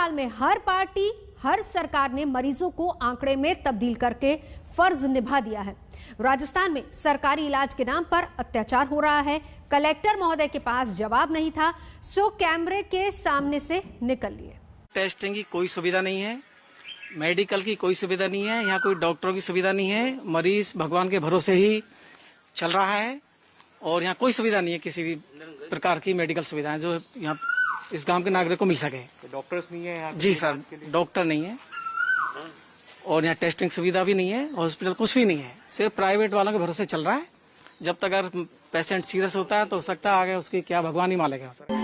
साल में हर पार्टी, हर सरकार ने मरीजों को आंकड़े में तब्दील करके फर्ज निभा दिया है। राजस्थान में सरकारी इलाज के नाम पर अत्याचार हो रहा है। कलेक्टर महोदय के पास जवाब नहीं था, सो कैमरे के सामने से निकल लिए। टेस्टिंग की कोई सुविधा नहीं है, मेडिकल की कोई सुविधा नहीं है, यहाँ कोई डॉक्टरों की सुविधा नहीं है। मरीज भगवान के भरोसे ही चल रहा है और यहाँ कोई सुविधा नहीं है, किसी भी प्रकार की मेडिकल सुविधाएं जो यहाँ इस गांव के नागरिक को मिल सके। डॉक्टर्स नहीं है यहाँ? जी सर, डॉक्टर नहीं है और यहाँ टेस्टिंग सुविधा भी नहीं है, हॉस्पिटल कुछ भी नहीं है, सिर्फ प्राइवेट वालों के भरोसे चल रहा है। जब तक अगर पेशेंट सीरियस होता है तो हो सकता है आगे उसकी क्या भगवान ही मालेगा सर।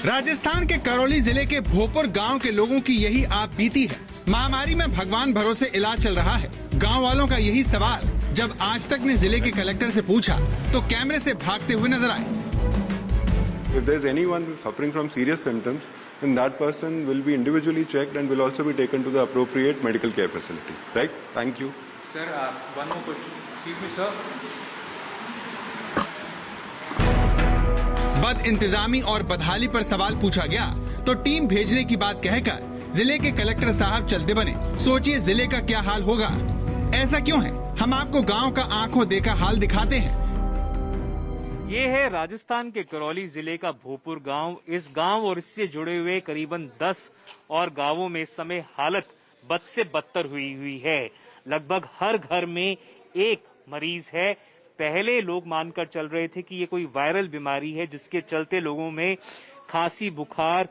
राजस्थान के करौली जिले के भोपुर गांव के लोगों की यही आप बीती है। महामारी में भगवान भरोसे इलाज चल रहा है। गांव वालों का यही सवाल जब आज तक ने जिले के कलेक्टर से पूछा तो कैमरे से भागते हुए नजर आए। If there is anyone suffering from serious symptoms, then that person will be individually checked and will also be taken to the appropriate medical care facility. Right? Thank you. Sir, one more question. Excuse me, sir. बद इंतजामी और बदहाली पर सवाल पूछा गया तो team भेजने की बात कहकर जिले के कलेक्टर साहब चलते बने। सोचिए जिले का क्या हाल होगा। ऐसा क्यों है, हम आपको गांव का आंखों देखा हाल दिखाते हैं। ये है राजस्थान के करौली जिले का भोपुर गांव। इस गांव और इससे जुड़े हुए करीबन 10 और गांवों में इस समय हालत बद से बदतर हुई है। लगभग हर घर में एक मरीज है। पहले लोग मानकर चल रहे थे कि ये कोई वायरल बीमारी है जिसके चलते लोगों में खांसी, बुखार,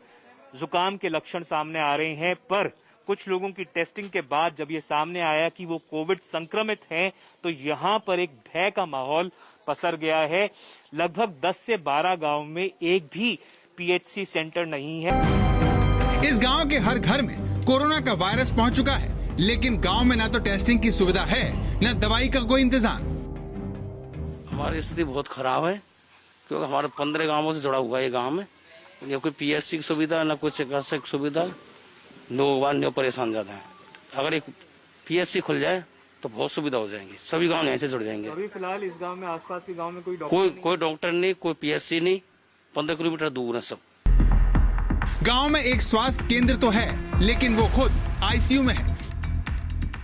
जुकाम के लक्षण सामने आ रहे हैं, पर कुछ लोगों की टेस्टिंग के बाद जब ये सामने आया कि वो कोविड संक्रमित हैं, तो यहाँ पर एक भय का माहौल पसर गया है। लगभग 10 से 12 गांव में एक भी पीएचसी सेंटर नहीं है। इस गांव के हर घर में कोरोना का वायरस पहुंच चुका है, लेकिन गांव में न तो टेस्टिंग की सुविधा है, न दवाई का कोई इंतजाम। हमारी स्थिति बहुत खराब है क्योंकि हमारे 15 गांवों से जुड़ा हुआ है ये गांव में। ये कोई पीएचसी की सुविधा, न कोई चिकित्सा की सुविधा, लोग परेशान ज्यादा है। अगर एक पीएचसी खुल जाए तो बहुत सुविधा हो जाएंगी, सभी गांव यहाँ से जुड़ जाएंगे। अभी फिलहाल इस गांव में, आसपास के गांव में कोई डॉक्टर नहीं, कोई पीएचसी नहीं, 15 किलोमीटर दूर है सब। गांव में एक स्वास्थ्य केंद्र तो है, लेकिन वो खुद आईसीयू में है।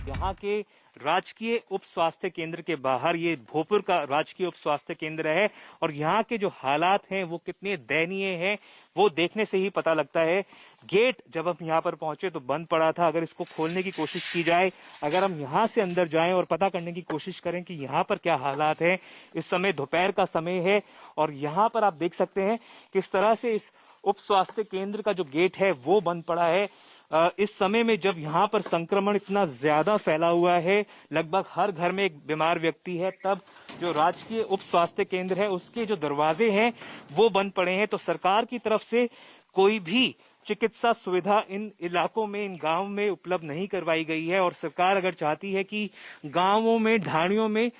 यहाँ के राजकीय उप स्वास्थ्य केंद्र के बाहर ये भोपुर का राजकीय उप स्वास्थ्य केंद्र है और यहाँ के जो हालात हैं वो कितने दयनीय हैं वो देखने से ही पता लगता है। गेट जब हम यहाँ पर पहुंचे तो बंद पड़ा था। अगर इसको खोलने की कोशिश की जाए, अगर हम यहाँ से अंदर जाएं और पता करने की कोशिश करें कि यहाँ पर क्या हालात हैं, इस समय दोपहर का समय है और यहाँ पर आप देख सकते हैं किस तरह से इस उप स्वास्थ्य केंद्र का जो गेट है वो बंद पड़ा है। इस समय में जब यहाँ पर संक्रमण इतना ज्यादा फैला हुआ है, लगभग हर घर में एक बीमार व्यक्ति है, तब जो राजकीय उप स्वास्थ्य केंद्र है उसके जो दरवाजे हैं वो बंद पड़े हैं। तो सरकार की तरफ से कोई भी चिकित्सा सुविधा इन इलाकों में, इन गांव में उपलब्ध नहीं करवाई गई है और सरकार अगर चाहती है कि गांवों में, ढाणियों में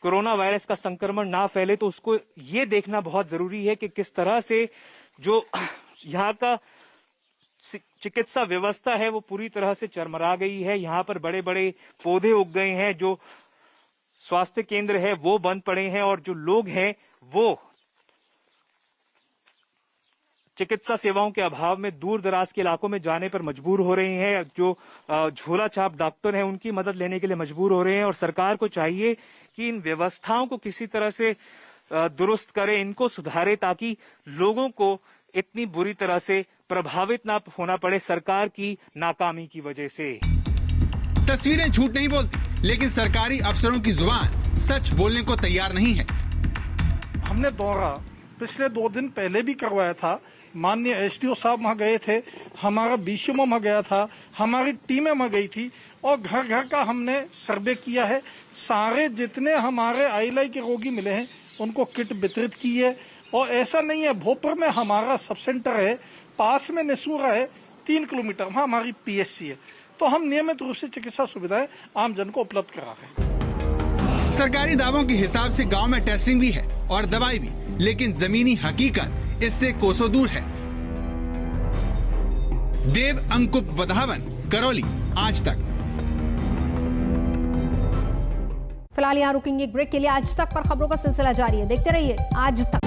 कोरोना वायरस का संक्रमण ना फैले तो उसको ये देखना बहुत जरूरी है कि किस तरह से जो यहाँ का चिकित्सा व्यवस्था है वो पूरी तरह से चरमरा गई है। यहाँ पर बड़े बड़े पौधे उग गए हैं, जो स्वास्थ्य केंद्र है वो बंद पड़े हैं और जो लोग हैं वो चिकित्सा सेवाओं के अभाव में दूर दराज के इलाकों में जाने पर मजबूर हो रहे हैं। जो झोला छाप डॉक्टर हैं उनकी मदद लेने के लिए मजबूर हो रहे हैं और सरकार को चाहिए कि इन व्यवस्थाओं को किसी तरह से दुरुस्त करे, इनको सुधारे ताकि लोगों को इतनी बुरी तरह से प्रभावित ना होना पड़े सरकार की नाकामी की वजह से। तस्वीरें झूठ नहीं बोलती, लेकिन सरकारी अफसरों की जुबान सच बोलने को तैयार नहीं है। हमने दौरा पिछले 2 दिन पहले भी करवाया था। माननीय एसडीओ साहब वहाँ गए थे, हमारा बीसीएमओ वहाँ गया था, हमारी टीमें वहाँ गई थी और घर घर का हमने सर्वे किया है। सारे जितने हमारे आईएलआई के रोगी मिले हैं उनको किट वितरित की है। और ऐसा नहीं है, भोपुर में हमारा सब सेंटर है, पास में नेसूरा है, 3 किलोमीटर वहाँ हमारी पीएचसी है। तो हम नियमित रूप से चिकित्सा सुविधाएं आम जन को उपलब्ध करा रहे हैं। सरकारी दावों के हिसाब से गांव में टेस्टिंग भी है और दवाई भी, लेकिन जमीनी हकीकत इससे कोसों दूर है। देव अंकुप वधावन, करौली, आज तक। फिलहाल यहाँ रुकेंगे एक ब्रेक के लिए। आज तक पर खबरों का सिलसिला जारी है, देखते रहिए आज तक।